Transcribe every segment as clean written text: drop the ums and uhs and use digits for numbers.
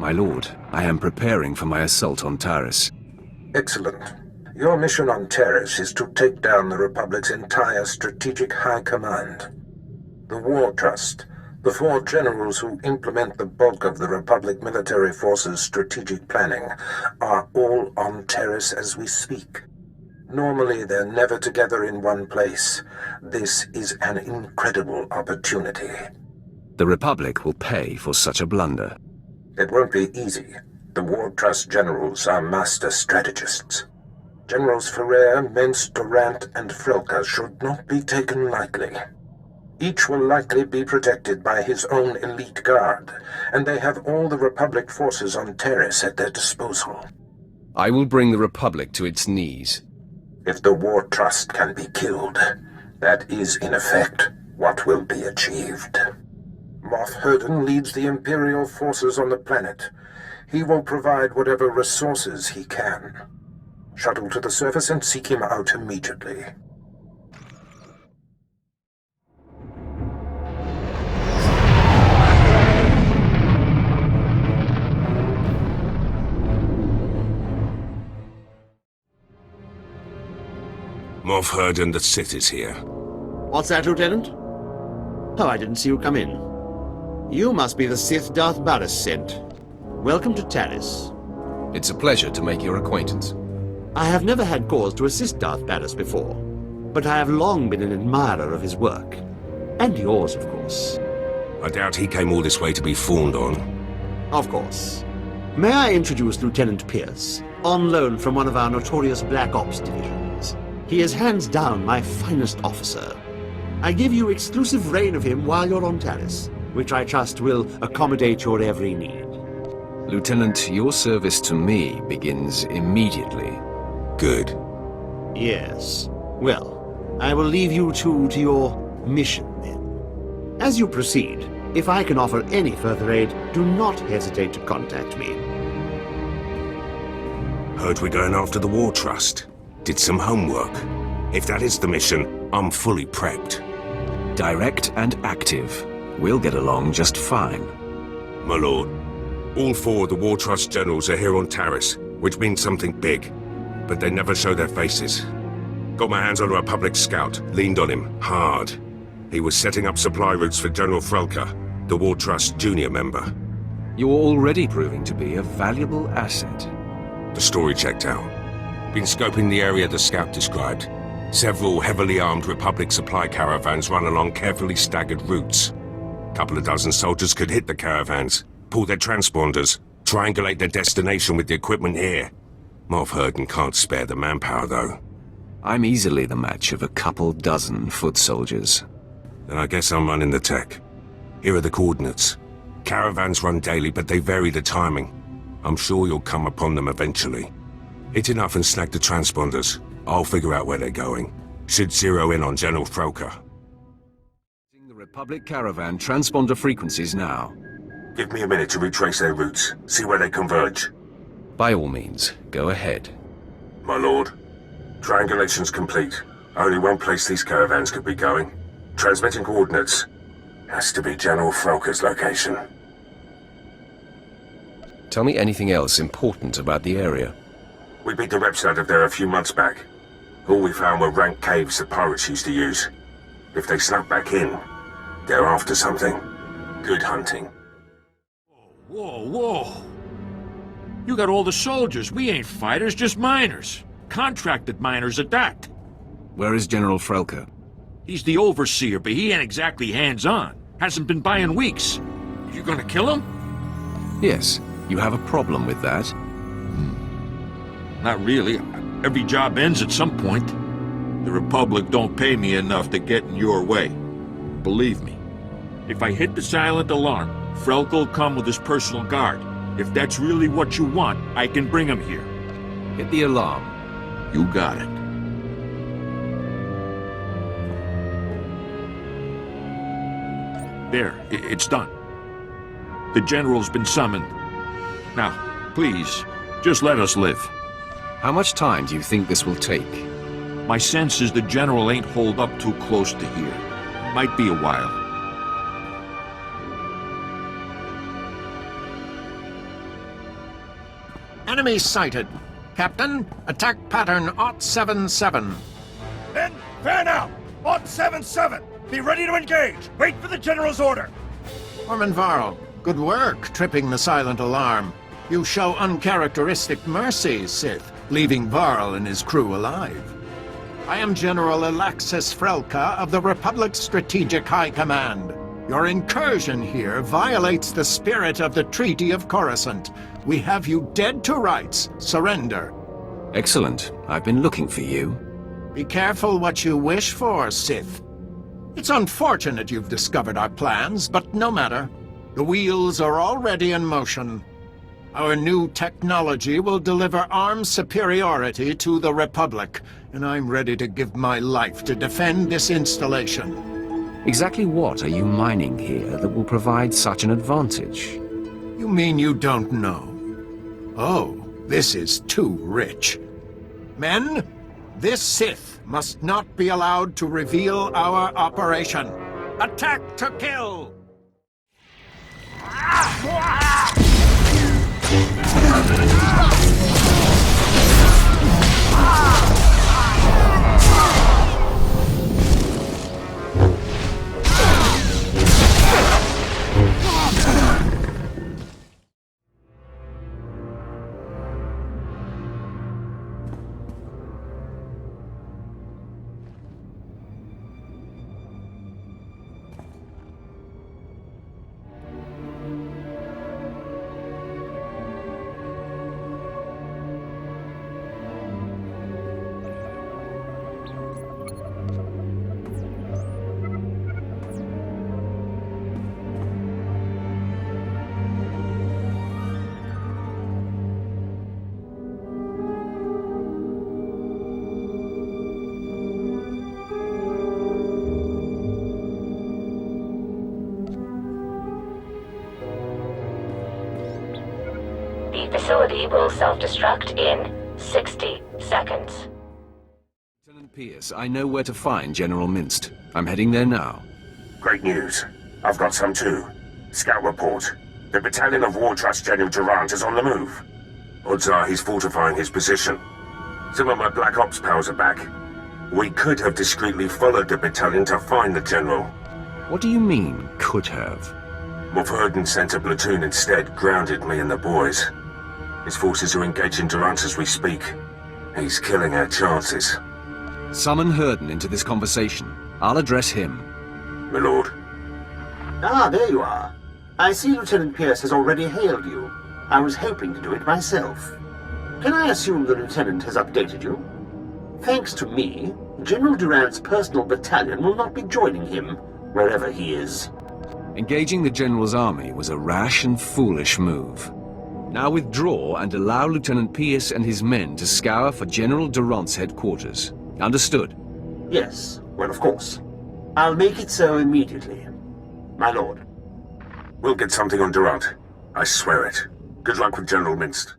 My lord, I am preparing for my assault on Taris. Excellent. Your mission on Taris is to take down the Republic's entire strategic high command. The War Trust, the 4 generals who implement the bulk of the Republic military force's strategic planning, are all on Taris as we speak. Normally, they're never together in one place. This is an incredible opportunity. The Republic will pay for such a blunder. It won't be easy. The War Trust generals are master strategists. Generals Ferrer, Mintz, Durant, and Frelka should not be taken lightly. Each will likely be protected by his own elite guard, and they have all the Republic forces on Taris at their disposal. I will bring the Republic to its knees. If the War Trust can be killed, that is, in effect, what will be achieved. Moff Herden leads the Imperial forces on the planet. He will provide whatever resources he can. Shuttle to the surface and seek him out immediately. Moff Herden, the Sith is here. What's that, Lieutenant? Oh, I didn't see you come in. You must be the Sith Darth Baras sent. Welcome to Taris. It's a pleasure to make your acquaintance. I have never had cause to assist Darth Baras before, but I have long been an admirer of his work. And yours, of course. I doubt he came all this way to be fawned on. Of course. May I introduce Lieutenant Pierce, on loan from one of our notorious Black Ops divisions. He is hands down my finest officer. I give you exclusive reign of him while you're on Taris, which I trust will accommodate your every need. Lieutenant, your service to me begins immediately. Good. Yes. Well, I will leave you two to your mission then. As you proceed, if I can offer any further aid, do not hesitate to contact me. Heard we're going after the War Trust. Did some homework. If that is the mission, I'm fully prepped. Direct and active. We'll get along just fine. My lord, all 4 of the War Trust generals are here on Taris, which means something big. But they never show their faces. Got my hands on a Republic scout, leaned on him, hard. He was setting up supply routes for General Frelka, the War Trust junior member. You're already proving to be a valuable asset. The story checked out. Been scoping the area the scout described. Several heavily armed Republic supply caravans run along carefully staggered routes. Couple of dozen soldiers could hit the caravans, pull their transponders, triangulate their destination with the equipment here. Moff Herden can't spare the manpower, though. I'm easily the match of a couple dozen foot soldiers. Then I guess I'm running the tech. Here are the coordinates. Caravans run daily, but they vary the timing. I'm sure you'll come upon them eventually. Hit enough and snag the transponders. I'll figure out where they're going. Should zero in on General Frelka. The Republic caravan transponder frequencies now. Give me a minute to retrace their routes, see where they converge. By all means, go ahead. My lord, triangulation's complete. Only one place these caravans could be going. Transmitting coordinates. Has to be General Frelka's location. Tell me anything else important about the area. We beat the reps out of there a few months back. All we found were rank caves the pirates used to use. If they snuck back in, they're after something. Good hunting. Whoa, whoa! You got all the soldiers. We ain't fighters, just miners. Contracted miners at that. Where is General Frelka? He's the overseer, but he ain't exactly hands-on. Hasn't been by in weeks. You gonna kill him? Yes. You have a problem with that? Not really. Every job ends at some point. The Republic don't pay me enough to get in your way. Believe me. If I hit the silent alarm, Frelka will come with his personal guard. If that's really what you want, I can bring him here. Hit the alarm. You got it. There, it's done. The General's been summoned. Now, please, just let us live. How much time do you think this will take? My sense is the General ain't holed up too close to here. Might be a while. Enemy sighted. Captain, attack pattern 077. Men, fan out! On 7-7! Be ready to engage! Wait for the General's order! Orman Varl, good work tripping the silent alarm. You show uncharacteristic mercy, Sith, leaving Varl and his crew alive. I am General Alexis Frelka of the Republic's Strategic High Command. Your incursion here violates the spirit of the Treaty of Coruscant. We have you dead to rights. Surrender. Excellent. I've been looking for you. Be careful what you wish for, Sith. It's unfortunate you've discovered our plans, but no matter. The wheels are already in motion. Our new technology will deliver arms superiority to the Republic, and I'm ready to give my life to defend this installation. Exactly what are you mining here that will provide such an advantage? You mean you don't know? Oh, this is too rich. Men, this Sith must not be allowed to reveal our operation. Attack to kill! The facility will self-destruct in 60 seconds. Lieutenant Pierce, I know where to find General Minst. I'm heading there now. Great news. I've got some too. Scout report. The battalion of War Trust General Durant is on the move. Odds are he's fortifying his position. Some of my Black Ops pals are back. We could have discreetly followed the battalion to find the General. What do you mean, could have? Mulverden sent a platoon instead, grounded me and the boys. His forces are engaging Durant as we speak. He's killing our chances. Summon Herden into this conversation. I'll address him. My lord. Ah, there you are. I see Lieutenant Pierce has already hailed you. I was hoping to do it myself. Can I assume the Lieutenant has updated you? Thanks to me, General Durant's personal battalion will not be joining him, wherever he is. Engaging the General's army was a rash and foolish move. Now withdraw and allow Lieutenant Pierce and his men to scour for General Durant's headquarters. Understood? Yes, well, of course. I'll make it so immediately. My lord. We'll get something on Durant. I swear it. Good luck with General Minst.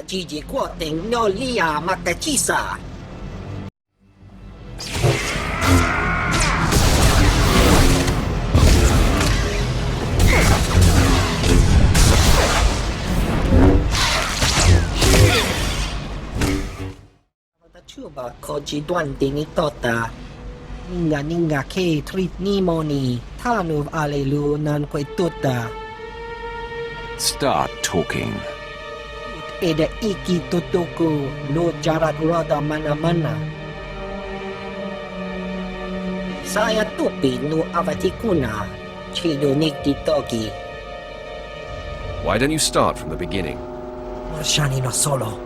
Gigi quoting no lia makachisa. Chuba koji duante ni tota. Ninga ke treat ni moni. Tanuv alelu nan kwe tota. Start talking. Eda iki tutuku no jarat roda mana-mana. Saya tupi no avatikuna. Chido nikti toki. Why don't you start from the beginning? Marshani no solo.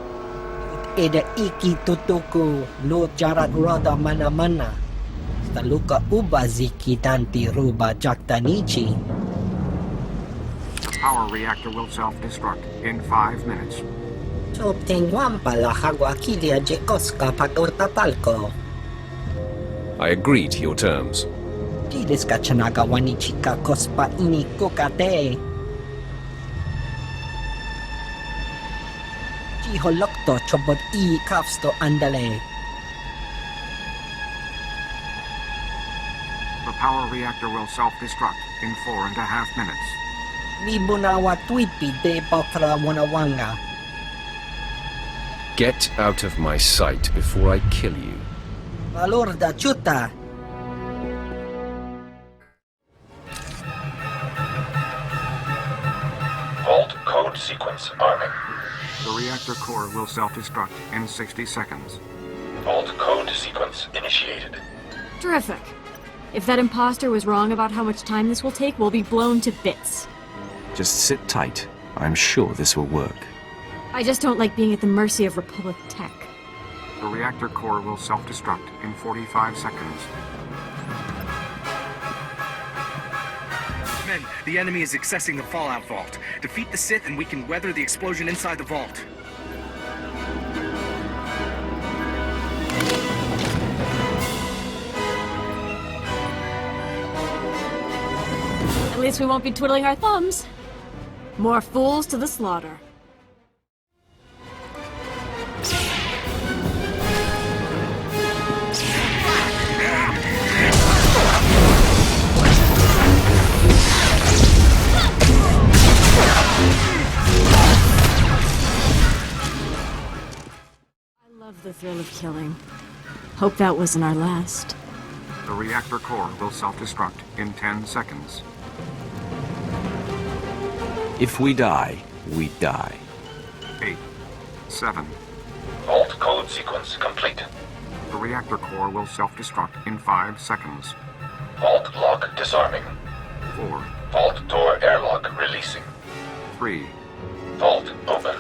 Eda iki tutuku no jarat roda mana-mana. Taluka ubaziki tanti ruba jaktanichi. Power reactor will self-destruct in 5 minutes. Obtenguam pala Haguakilia Jekoska Patotapalco. I agree to your terms. Tides Kachanaga Wanichika Kospa Ini Kokate. Chiholokto chobot kafsto andale. The power reactor will self-destruct in 4.5 minutes. Libunawa tweetpi de bakra wanawanga. Get out of my sight before I kill you. Valorda chuta. Vault code sequence arming. The reactor core will self-destruct in 60 seconds. Vault code sequence initiated. Terrific. If that imposter was wrong about how much time this will take, we'll be blown to bits. Just sit tight. I'm sure this will work. I just don't like being at the mercy of Republic tech. The reactor core will self-destruct in 45 seconds. Men, the enemy is accessing the Fallout Vault. Defeat the Sith and we can weather the explosion inside the vault. At least we won't be twiddling our thumbs. More fools to the slaughter. I love the thrill of killing. Hope that wasn't our last. The reactor core will self-destruct in 10 seconds. If we die, we die. 8, 7. Vault code sequence complete. The reactor core will self-destruct in 5 seconds. Vault lock disarming. 4, Vault door airlock releasing. 3. Vault open.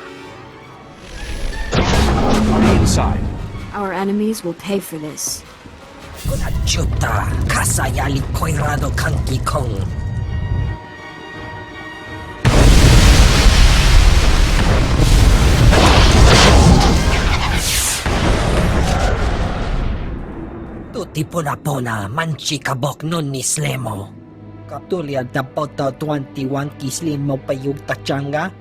On the inside. Our enemies will pay for this. Chuta kasayali koirado kanki kong. Tutti pona manchi kabok nun ni Slemo. Kaptulia dapoto 21 kislimo payug tachanga.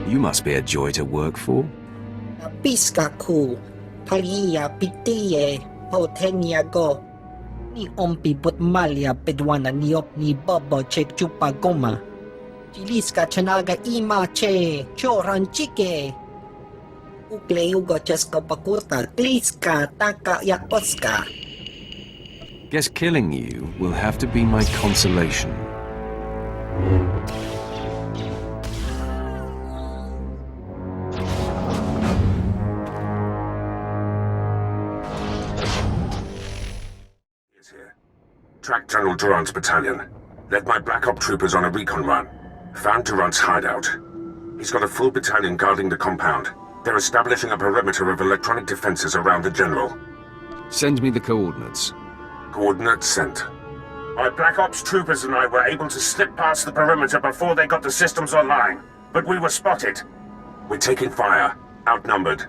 You must be a joy to work for. Piska ku, paliya pitiye, potenya go. Ni ompi but malya pedwana niop ni bobo chek chupa goma. Chiliska chanaga ima che, choran chike. Ukle ugo chesko pakurta, kliska taka yakoska. Guess killing you will have to be my consolation. Track General Durant's battalion. Led my Black Op troopers on a recon run. Found Durant's hideout. He's got a full battalion guarding the compound. They're establishing a perimeter of electronic defenses around the General. Send me the coordinates. Coordinates sent. My Black Ops troopers and I were able to slip past the perimeter before they got the systems online. But we were spotted. We're taking fire. Outnumbered.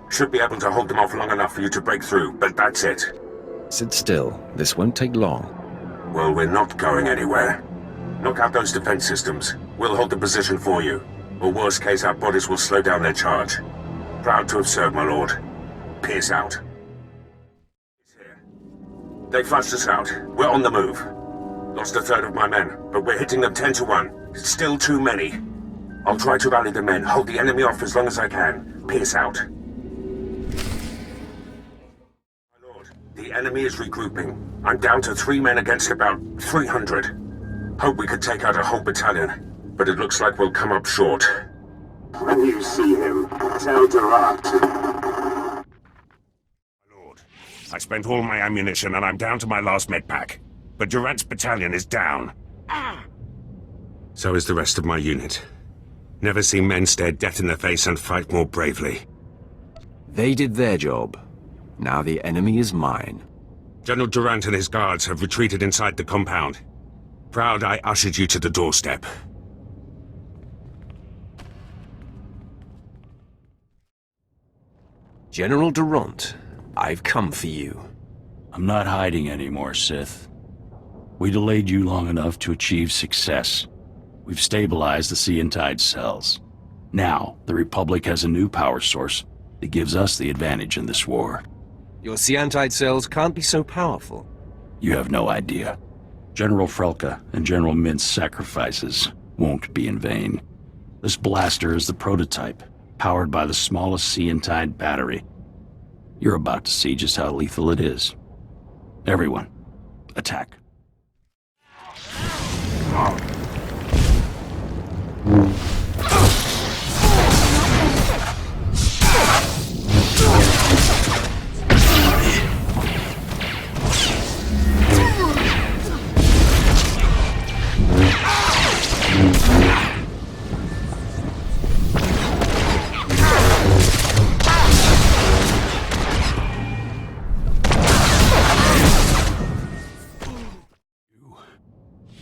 Should be able to hold them off long enough for you to break through, but that's it. Sit still. This won't take long. Well, we're not going anywhere. Knock out those defense systems. We'll hold the position for you. Or worst case, our bodies will slow down their charge. Proud to have served, my lord. Pierce out. They flushed us out. We're on the move. Lost a third of my men, but we're hitting them 10 to 1. Still too many. I'll try to rally the men, hold the enemy off as long as I can. Pierce out. The enemy is regrouping. I'm down to 3 men against about 300. Hope we could take out a whole battalion, but it looks like we'll come up short. When you see him, tell Durant. My lord, I spent all my ammunition and I'm down to my last med pack. But Durant's battalion is down. So is the rest of my unit. Never seen men stare death in the face and fight more bravely. They did their job. Now the enemy is mine. General Durant and his guards have retreated inside the compound. Proud I ushered you to the doorstep. General Durant, I've come for you. I'm not hiding anymore, Sith. We delayed you long enough to achieve success. We've stabilized the Sea and Tide cells. Now, the Republic has a new power source that gives us the advantage in this war. Your Siantite cells can't be so powerful. You have no idea. General Frelka and General Mint's sacrifices won't be in vain. This blaster is the prototype, powered by the smallest Siantite battery. You're about to see just how lethal it is. Everyone, attack.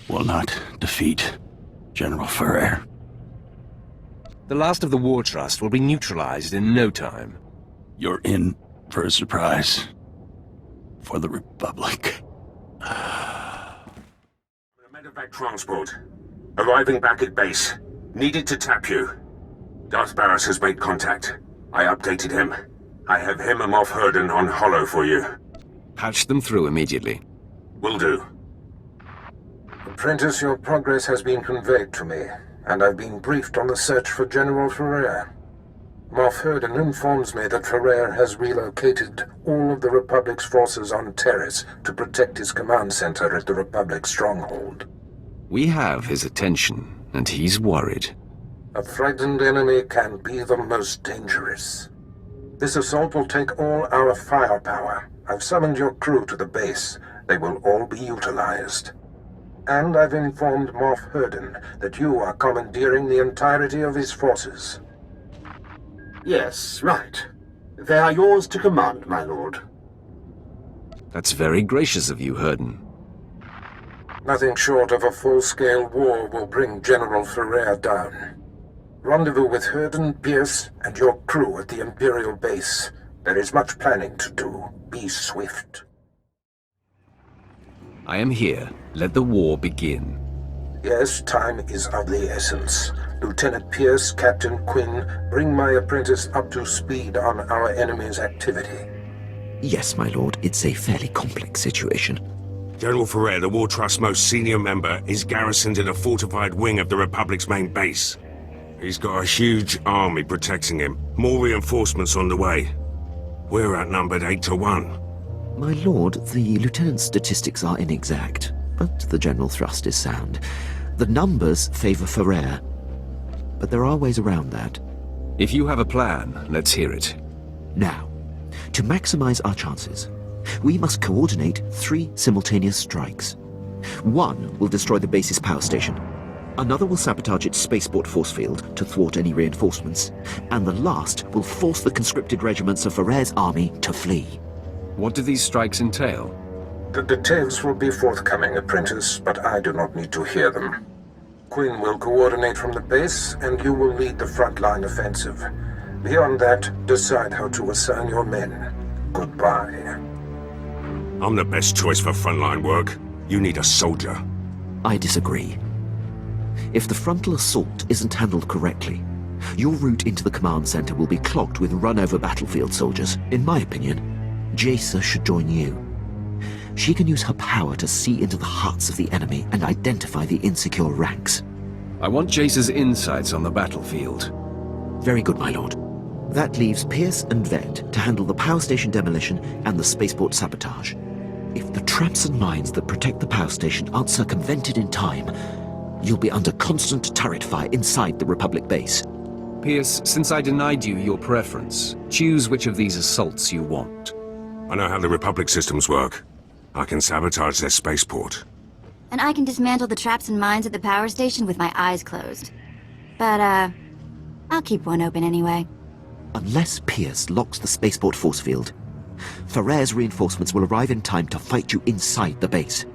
Will not defeat General Ferrer. The last of the War Trust will be neutralized in no time. You're in for a surprise. For the Republic. A medevac transport. Arriving back at base. Needed to tap you. Darth Barris has made contact. I updated him. I have him and Moff Hurden on Hollow for you. Patch them through immediately. Will do. Apprentice, your progress has been conveyed to me, and I've been briefed on the search for General Ferrer. Moff Hurden informs me that Ferrer has relocated all of the Republic's forces on Taris to protect his command center at the Republic stronghold. We have his attention, and he's worried. A frightened enemy can be the most dangerous. This assault will take all our firepower. I've summoned your crew to the base. They will all be utilized. And I've informed Moff Hurden that you are commandeering the entirety of his forces. Yes, right. They are yours to command, my lord. That's very gracious of you, Hurden. Nothing short of a full-scale war will bring General Ferrer down. Rendezvous with Hurden, Pierce, and your crew at the Imperial base. There is much planning to do. Be swift. I am here. Let the war begin. Yes, time is of the essence. Lieutenant Pierce, Captain Quinn, bring my apprentice up to speed on our enemy's activity. Yes, my lord. It's a fairly complex situation. General Ferrer, the War Trust's most senior member, is garrisoned in a fortified wing of the Republic's main base. He's got a huge army protecting him. More reinforcements on the way. We're outnumbered 8 to 1. My lord, the lieutenant's statistics are inexact, but the general thrust is sound. The numbers favor Ferrer, but there are ways around that. If you have a plan, let's hear it. Now, to maximize our chances, we must coordinate 3 simultaneous strikes. One will destroy the base's power station. Another will sabotage its spaceport force field to thwart any reinforcements. And the last will force the conscripted regiments of Ferrer's army to flee. What do these strikes entail? The details will be forthcoming, apprentice, but I do not need to hear them. Quinn will coordinate from the base, and you will lead the frontline offensive. Beyond that, decide how to assign your men. Goodbye. I'm the best choice for frontline work. You need a soldier. I disagree. If the frontal assault isn't handled correctly, your route into the command center will be clogged with run-over battlefield soldiers. In my opinion, Jaisa should join you. She can use her power to see into the hearts of the enemy and identify the insecure ranks. I want Jaisa's insights on the battlefield. Very good, my lord. That leaves Pierce and Ved to handle the power station demolition and the spaceport sabotage. If the traps and mines that protect the power station aren't circumvented in time, you'll be under constant turret fire inside the Republic base. Pierce, since I denied you your preference, choose which of these assaults you want. I know how the Republic systems work. I can sabotage their spaceport. And I can dismantle the traps and mines at the power station with my eyes closed. But, I'll keep one open anyway. Unless Pierce locks the spaceport force field, Ferrer's reinforcements will arrive in time to fight you inside the base.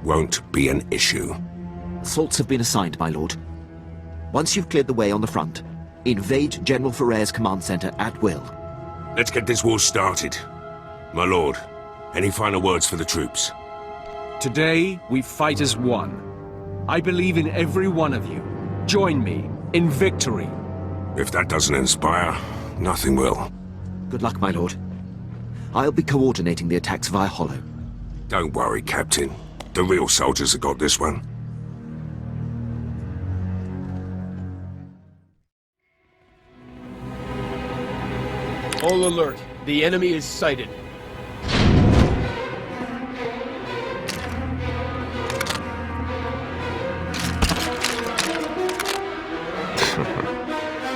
Won't be an issue. Assaults have been assigned, my lord. Once you've cleared the way on the front, invade General Ferrer's command center at will. Let's get this war started. My lord, any final words for the troops? Today, we fight as one. I believe in every one of you. Join me in victory. If that doesn't inspire, nothing will. Good luck, my lord. I'll be coordinating the attacks via Hollow. Don't worry, Captain. The real soldiers have got this one. All alert. The enemy is sighted.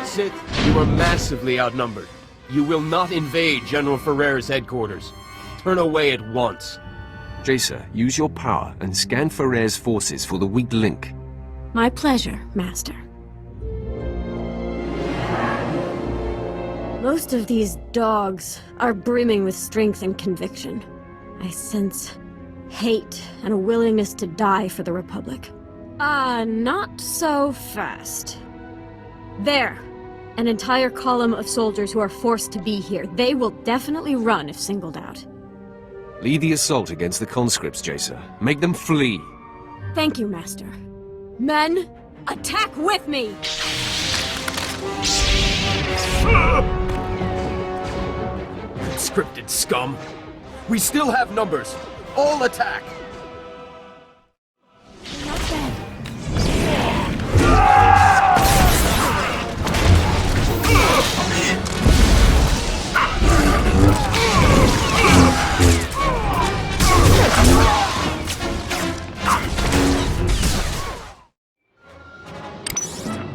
Sith, you are massively outnumbered. You will not invade General Ferrer's headquarters. Turn away at once. Jacer, use your power and scan Ferrer's forces for the weak link. My pleasure, Master. Most of these dogs are brimming with strength and conviction. I sense hate and a willingness to die for the Republic. Not so fast. There! An entire column of soldiers who are forced to be here. They will definitely run if singled out. Lead the assault against the conscripts, Jacer. Make them flee. Thank you, Master. Men, attack with me! Scripted scum! We still have numbers! All attack! Not bad.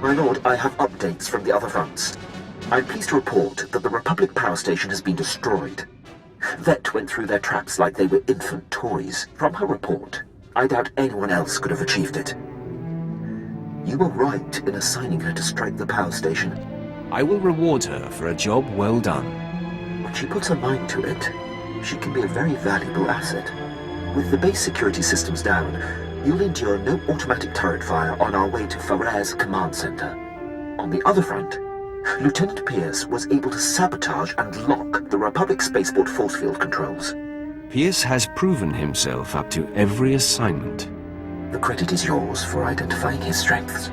My lord, I have updates from the other fronts. I'm pleased to report that the Republic power station has been destroyed. Vet went through their traps like they were infant toys. From her report, I doubt anyone else could have achieved it. You were right in assigning her to strike the power station. I will reward her for a job well done. When she puts her mind to it, she can be a very valuable asset. With the base security systems down, you'll endure no automatic turret fire on our way to Ferrer's command center. On the other front, Lieutenant Pierce was able to sabotage and lock the Republic spaceport force field controls. Pierce has proven himself up to every assignment. The credit is yours for identifying his strengths.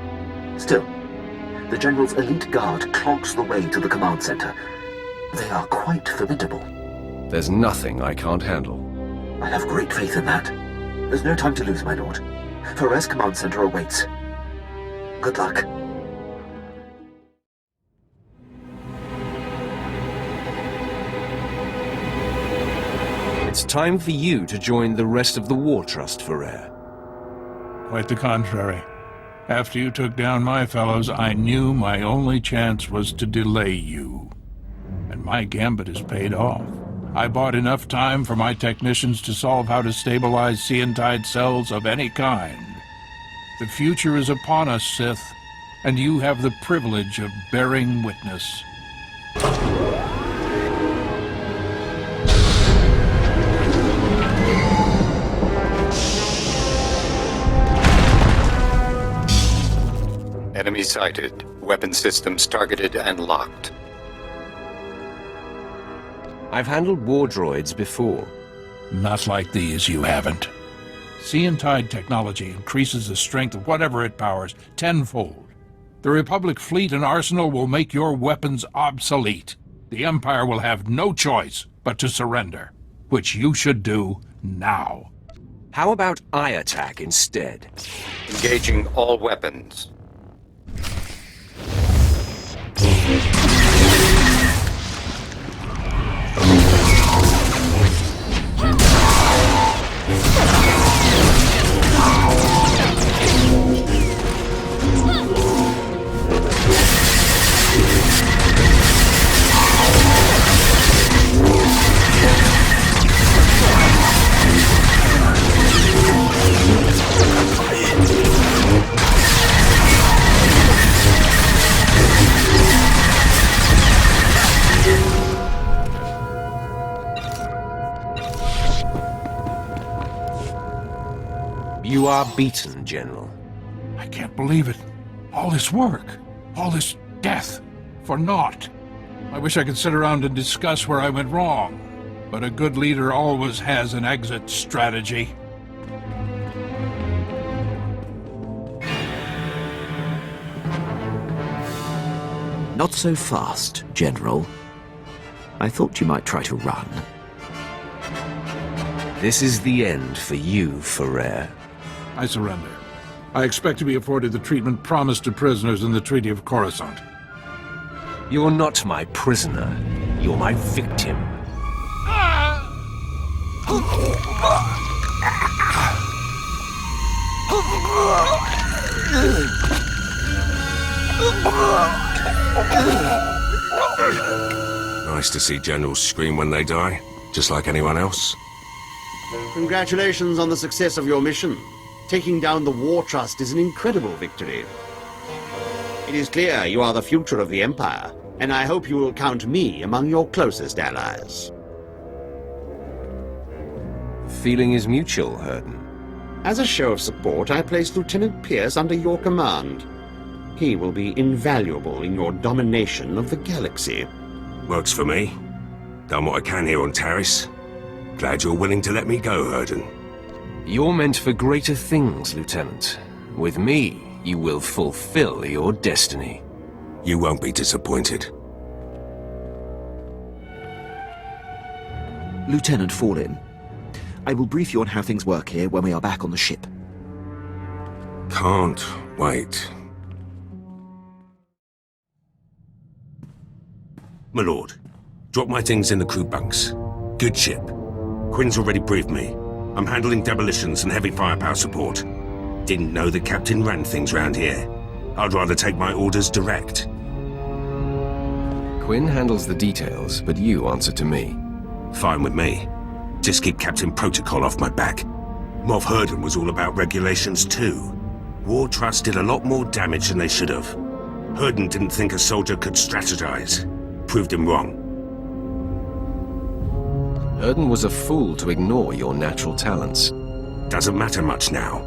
Still, the General's elite guard clogs the way to the command center. They are quite formidable. There's nothing I can't handle. I have great faith in that. There's no time to lose, my lord. Ferrer's command center awaits. Good luck. It's time for you to join the rest of the War Trust, Ferrer. Quite the contrary. After you took down my fellows, I knew my only chance was to delay you. And my gambit has paid off. I bought enough time for my technicians to solve how to stabilize Seantide cells of any kind. The future is upon us, Sith, and you have the privilege of bearing witness. Enemy sighted. Weapon systems targeted and locked. I've handled war droids before. Not like these, you haven't. Seantide technology increases the strength of whatever it powers tenfold. The Republic fleet and arsenal will make your weapons obsolete. The Empire will have no choice but to surrender, which you should do now. How about I attack instead? Engaging all weapons. You are beaten, General. I can't believe it. All this work, all this death, for naught. I wish I could sit around and discuss where I went wrong, but a good leader always has an exit strategy. Not so fast, General. I thought you might try to run. This is the end for you, Ferrer. I surrender. I expect to be afforded the treatment promised to prisoners in the Treaty of Coruscant. You're not my prisoner. You're my victim. Nice to see generals scream when they die, just like anyone else. Congratulations on the success of your mission. Taking down the War Trust is an incredible victory. It is clear you are the future of the Empire, and I hope you will count me among your closest allies. Feeling is mutual, Hurden. As a show of support, I place Lieutenant Pierce under your command. He will be invaluable in your domination of the galaxy. Works for me. Done what I can here on Taris. Glad you're willing to let me go, Hurden. You're meant for greater things, Lieutenant. With me, you will fulfill your destiny. You won't be disappointed. Lieutenant Fallin, I will brief you on how things work here when we are back on the ship. Can't wait. My lord, drop my things in the crew bunks. Good ship. Quinn's already briefed me. I'm handling demolitions and heavy firepower support. Didn't know the captain ran things round here. I'd rather take my orders direct. Quinn handles the details, but you answer to me. Fine with me. Just keep Captain Protocol off my back. Moff Hurden was all about regulations too. War Trust did a lot more damage than they should have. Hurden didn't think a soldier could strategize. Proved him wrong. Hurden was a fool to ignore your natural talents. Doesn't matter much now.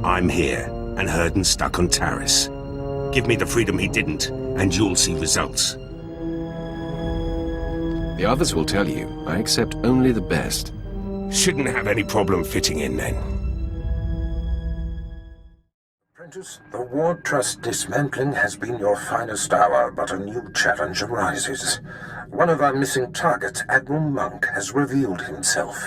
I'm here, and Hurden's stuck on Taris. Give me the freedom he didn't, and you'll see results. The others will tell you, I accept only the best. Shouldn't have any problem fitting in then. Apprentice, the War Trust dismantling has been your finest hour, but a new challenge arises. One of our missing targets, Admiral Monk, has revealed himself.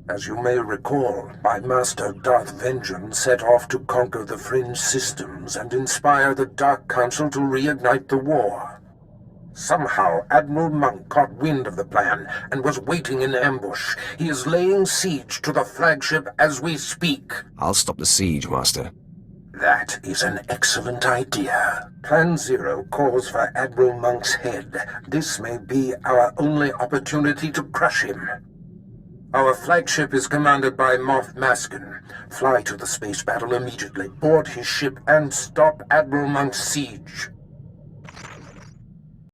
As you may recall, my master Darth Vengeance set off to conquer the fringe systems and inspire the Dark Council to reignite the war. Somehow, Admiral Monk caught wind of the plan and was waiting in ambush. He is laying siege to the flagship as we speak. I'll stop the siege, Master. That is an excellent idea. Plan Zero calls for Admiral Monk's head. This may be our only opportunity to crush him. Our flagship is commanded by Moff Maskin. Fly to the space battle immediately, board his ship, and stop Admiral Monk's siege.